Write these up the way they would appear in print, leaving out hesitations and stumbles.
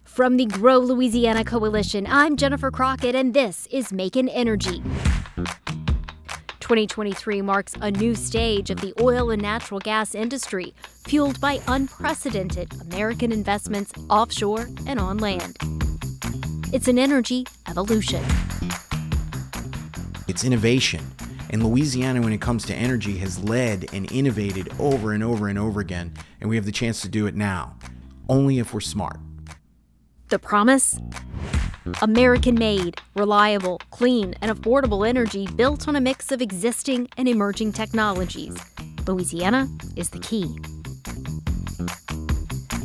From the Grow Louisiana Coalition, I'm Jennifer Crockett, and this is Makin Energy. 2023 marks a new stage of the oil and natural gas industry, fueled by unprecedented American investments offshore and on land. It's an energy evolution. It's innovation. And Louisiana, when it comes to energy, has led and innovated over and over and over again. And we have the chance to do it now, only if we're smart. The promise? American-made, reliable, clean, and affordable energy built on a mix of existing and emerging technologies. Louisiana is the key.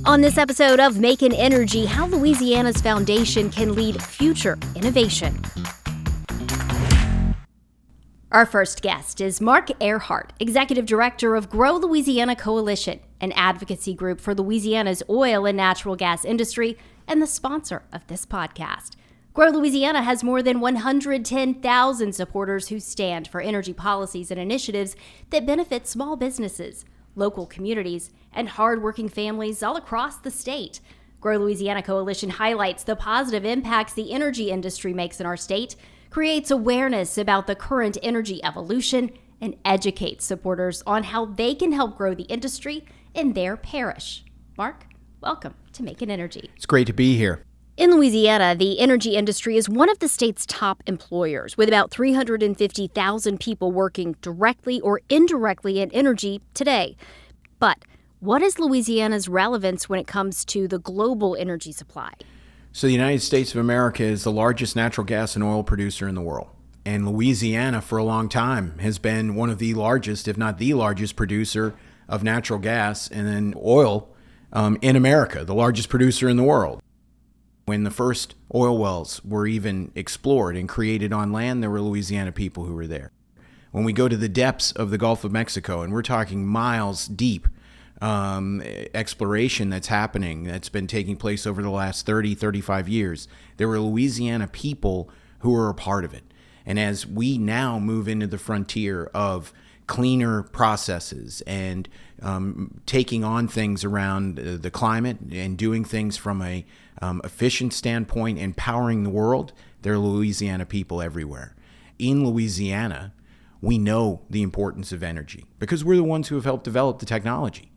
On this episode of Makin Energy, how Louisiana's foundation can lead future innovation. Our first guest is Mark Earhart, Executive Director of Grow Louisiana Coalition, an advocacy group for Louisiana's oil and natural gas industry, and the sponsor of this podcast. Grow Louisiana has more than 110,000 supporters who stand for energy policies and initiatives that benefit small businesses, local communities, and hardworking families all across the state. Grow Louisiana Coalition highlights the positive impacts the energy industry makes in our state, creates awareness about the current energy evolution, and educates supporters on how they can help grow the industry in their parish. Mark, welcome to Makin Energy. It's great to be here. In Louisiana, the energy industry is one of the state's top employers, with about 350,000 people working directly or indirectly in energy today. But what is Louisiana's relevance when it comes to the global energy supply? So the United States of America is the largest natural gas and oil producer in the world. And Louisiana, for a long time, has been one of the largest, if not the largest producer of natural gas and then oil in America, the largest producer in the world. When the first oil wells were even explored and created on land, there were Louisiana people who were there. When we go to the depths of the Gulf of Mexico, and we're talking miles deep, exploration that's happening, that's been taking place over the last 30, 35 years, there were Louisiana people who were a part of it. And as we now move into the frontier of cleaner processes and taking on things around the climate and doing things from a efficient standpoint, empowering the world, there are Louisiana people everywhere. In Louisiana, we know the importance of energy because we're the ones who have helped develop the technology.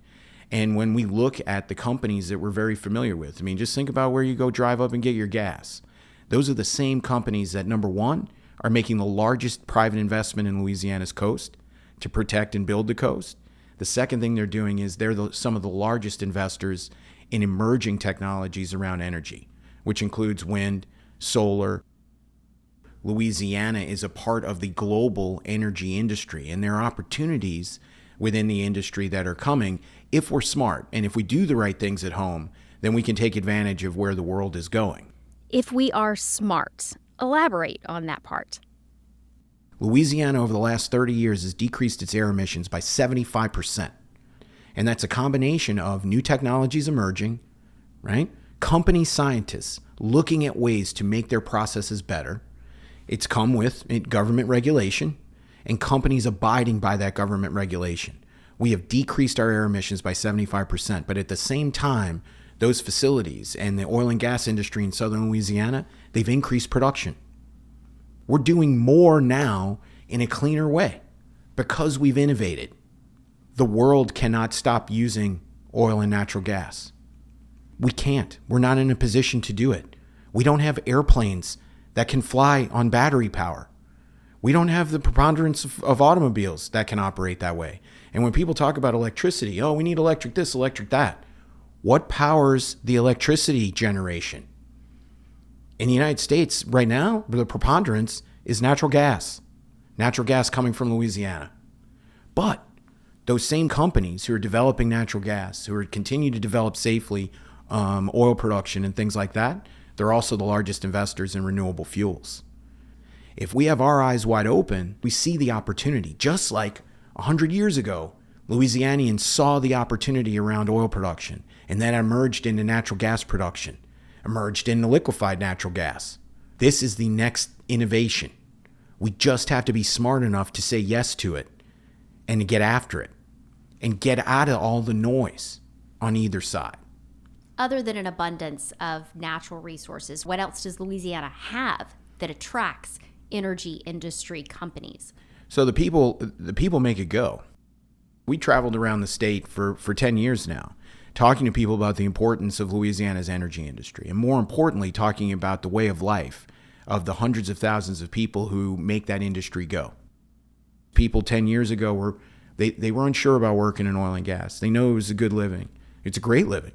And when we look at the companies that we're very familiar with, I mean, just think about where you go drive up and get your gas. Those are the same companies that, number one, are making the largest private investment in Louisiana's coast to protect and build the coast. The second thing they're doing is they're some of the largest investors in emerging technologies around energy, which includes wind, solar. Louisiana is a part of the global energy industry, and there are opportunities within the industry that are coming if we're smart. And if we do the right things at home, then we can take advantage of where the world is going. If we are smart, elaborate on that part. Louisiana over the last 30 years has decreased its air emissions by 75%. And that's a combination of new technologies emerging, right? Company scientists looking at ways to make their processes better. It's come with government regulation and companies abiding by that government regulation. We have decreased our air emissions by 75%, but at the same time, those facilities and the oil and gas industry in southern Louisiana, they've increased production. We're doing more now in a cleaner way because we've innovated. The world cannot stop using oil and natural gas. We can't. We're not in a position to do it. We don't have airplanes that can fly on battery power. We don't have the preponderance of automobiles that can operate that way. And when people talk about electricity, oh, we need electric this, electric that. What powers the electricity generation? In the United States right now, the preponderance is natural gas coming from Louisiana. But those same companies who are developing natural gas, who are continue to develop safely oil production and things like that, they're also the largest investors in renewable fuels. If we have our eyes wide open, we see the opportunity. Just like 100 years ago, Louisianians saw the opportunity around oil production, and that emerged into natural gas production, emerged into liquefied natural gas. This is the next innovation. We just have to be smart enough to say yes to it and to get after it and get out of all the noise on either side. Other than an abundance of natural resources, what else does Louisiana have that attracts energy industry companies? So the people make it go. We traveled around the state for 10 years now, talking to people about the importance of Louisiana's energy industry, and more importantly, talking about the way of life of the hundreds of thousands of people who make that industry go. People 10 years ago were unsure about working in oil and gas. They know it was a good living. It's a great living.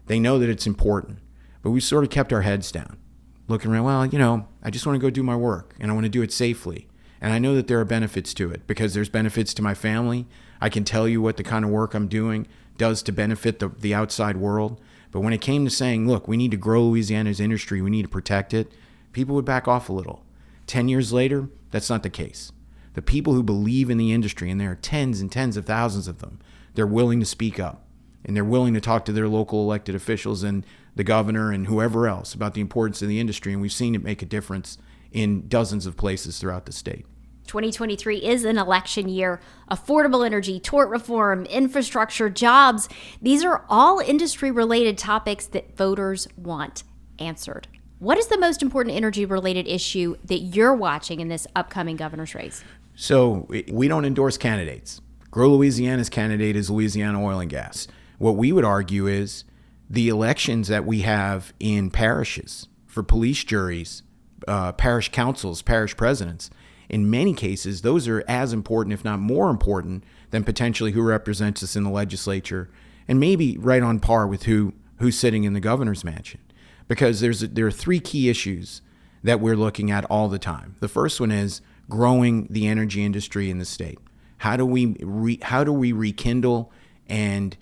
They know that it's important. But we sort of kept our heads down, looking around, well, I just want to go do my work, and I want to do it safely. And I know that there are benefits to it because there's benefits to my family. I can tell you what the kind of work I'm doing does to benefit the outside world. But when it came to saying, look, we need to grow Louisiana's industry, we need to protect it, people would back off a little. 10 years later, that's not the case. The people who believe in the industry, and there are tens and tens of thousands of them, they're willing to speak up. And they're willing to talk to their local elected officials and the governor and whoever else about the importance of the industry. And we've seen it make a difference in dozens of places throughout the state. 2023 is an election year. Affordable energy, tort reform, infrastructure, jobs. These are all industry-related topics that voters want answered. What is the most important energy-related issue that you're watching in this upcoming governor's race? So we don't endorse candidates. Grow Louisiana's candidate is Louisiana Oil and Gas. What we would argue is the elections that we have in parishes for police juries, parish councils, parish presidents, in many cases, those are as important, if not more important, than potentially who represents us in the legislature, and maybe right on par with who's sitting in the governor's mansion. Because there are three key issues that we're looking at all the time. The first one is growing the energy industry in the state. How do we rekindle and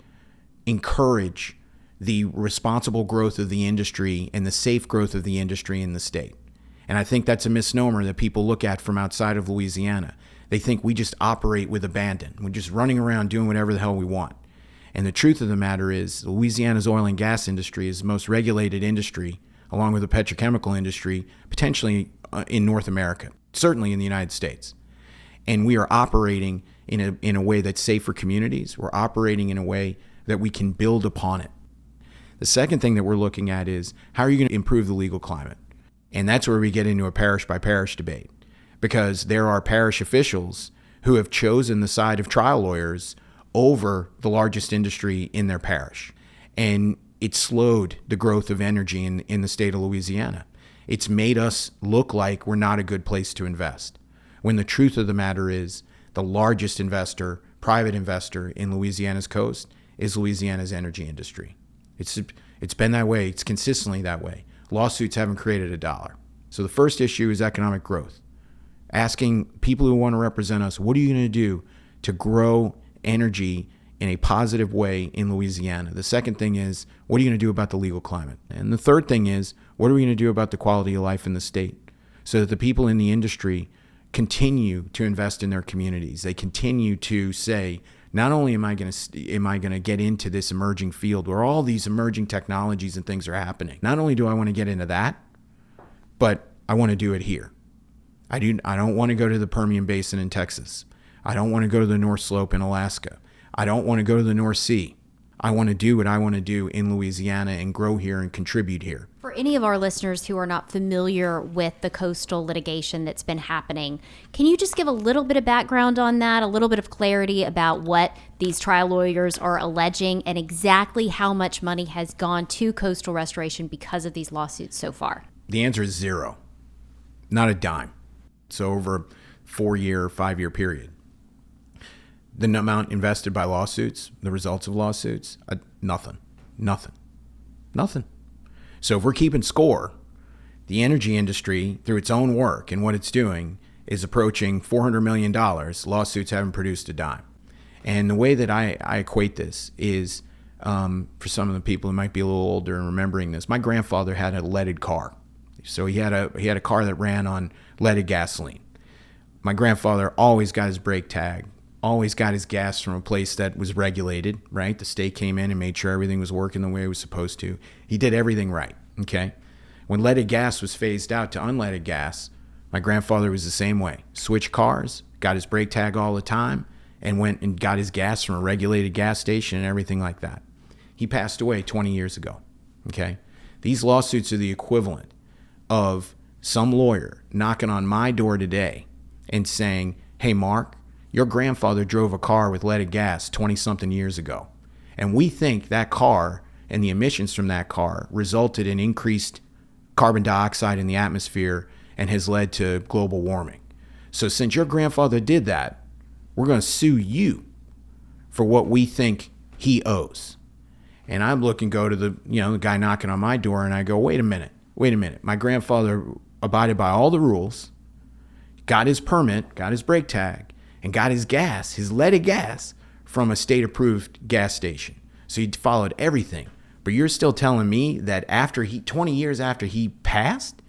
encourage the responsible growth of the industry and the safe growth of the industry in the state? And I think that's a misnomer that people look at from outside of Louisiana. They think we just operate with abandon. We're just running around doing whatever the hell we want. And the truth of the matter is Louisiana's oil and gas industry is the most regulated industry, along with the petrochemical industry, potentially in North America, certainly in the United States. And we are operating in a way that's safe for communities. We're operating in a way that we can build upon it. The second thing that we're looking at is how are you going to improve the legal climate? And that's where we get into a parish by parish debate, because there are parish officials who have chosen the side of trial lawyers over the largest industry in their parish. And it slowed the growth of energy in the state of Louisiana. It's made us look like we're not a good place to invest, when the truth of the matter is the largest investor, private investor in Louisiana's coast is Louisiana's energy industry. It's been that way. It's consistently that way. Lawsuits haven't created a dollar. So the first issue is economic growth. Asking people who want to represent us, what are you going to do to grow energy in a positive way in Louisiana? The second thing is, what are you going to do about the legal climate? And the third thing is, what are we going to do about the quality of life in the state so that the people in the industry continue to invest in their communities? They continue to say, not only am I going to get into this emerging field where all these emerging technologies and things are happening, not only do I want to get into that, but I want to do it here. I don't want to go to the Permian Basin in Texas. I don't want to go to the North Slope in Alaska. I don't want to go to the North Sea. I want to do what I want to do in Louisiana and grow here and contribute here. For any of our listeners who are not familiar with the coastal litigation that's been happening, can you just give a little bit of background on that, a little bit of clarity about what these trial lawyers are alleging and exactly how much money has gone to coastal restoration because of these lawsuits so far? The answer is zero. Not a dime. So over a 4-year, 5-year period. The amount invested by lawsuits, the results of lawsuits, nothing. So if we're keeping score, the energy industry, through its own work and what it's doing, is approaching $400 million. Lawsuits haven't produced a dime. And the way that I equate this is, for some of the people who might be a little older and remembering this, my grandfather had a leaded car. So he had a car that ran on leaded gasoline. My grandfather always got his brake tag, always got his gas from a place that was regulated, right? The state came in and made sure everything was working the way it was supposed to. He did everything right, okay? When leaded gas was phased out to unleaded gas, my grandfather was the same way. Switched cars, got his brake tag all the time, and went and got his gas from a regulated gas station and everything like that. He passed away 20 years ago. Okay? These lawsuits are the equivalent of some lawyer knocking on my door today and saying, hey, Mark, your grandfather drove a car with leaded gas 20-something years ago. And we think that car and the emissions from that car resulted in increased carbon dioxide in the atmosphere and has led to global warming. So since your grandfather did that, we're going to sue you for what we think he owes. And I'm looking, go to the guy knocking on my door, and I go, wait a minute. My grandfather abided by all the rules, got his permit, got his brake tag, and got his gas, his leaded gas, from a state-approved gas station. So he followed everything. But you're still telling me that 20 years after he passed,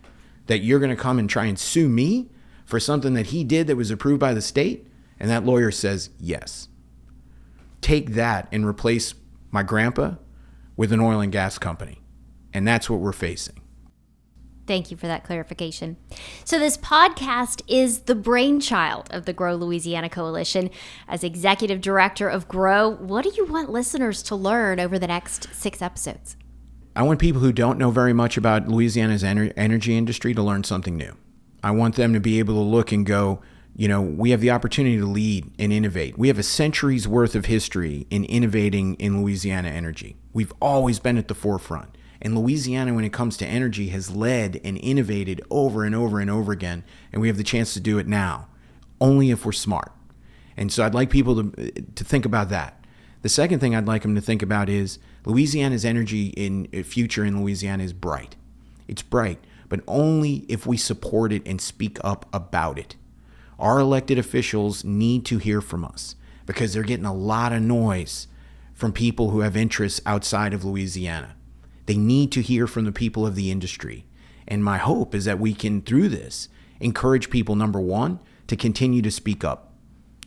that you're going to come and try and sue me for something that he did that was approved by the state? And that lawyer says, yes. Take that and replace my grandpa with an oil and gas company. And that's what we're facing. Thank you for that clarification. So this podcast is the brainchild of the Grow Louisiana Coalition. As executive director of Grow, what do you want listeners to learn over the next 6 episodes? I want people who don't know very much about Louisiana's energy industry to learn something new. I want them to be able to look and go, we have the opportunity to lead and innovate. We have a century's worth of history in innovating in Louisiana energy. We've always been at the forefront. And Louisiana, when it comes to energy, has led and innovated over and over and over again. And we have the chance to do it now, only if we're smart. And so I'd like people to think about that. The second thing I'd like them to think about is Louisiana's energy future in Louisiana is bright. It's bright, but only if we support it and speak up about it. Our elected officials need to hear from us because they're getting a lot of noise from people who have interests outside of Louisiana. They need to hear from the people of the industry. And my hope is that we can, through this, encourage people, number one, to continue to speak up.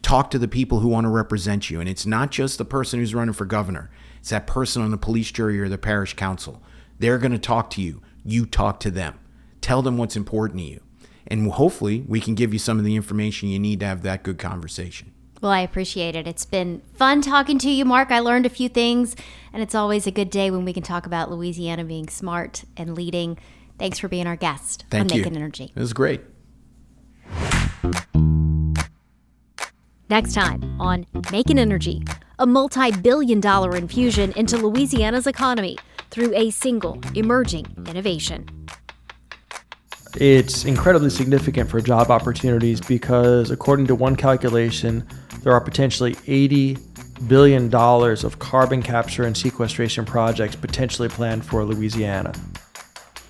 Talk to the people who want to represent you. And it's not just the person who's running for governor. It's that person on the police jury or the parish council. They're going to talk to you. You talk to them. Tell them what's important to you. And hopefully we can give you some of the information you need to have that good conversation. Well, I appreciate it. It's been fun talking to you, Mark. I learned a few things, and it's always a good day when we can talk about Louisiana being smart and leading. Thanks for being our guest on Makin Energy. It was great. Next time on Makin Energy, a multi-billion-dollar infusion into Louisiana's economy through a single emerging innovation. It's incredibly significant for job opportunities because, according to one calculation, there are potentially $80 billion of carbon capture and sequestration projects potentially planned for Louisiana.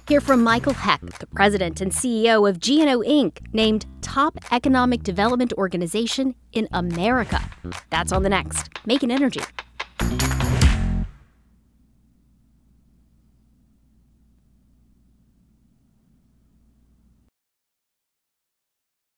Hear from Michael Heck, the president and CEO of GNO Inc., named Top Economic Development Organization in America. That's on the next Makin Energy.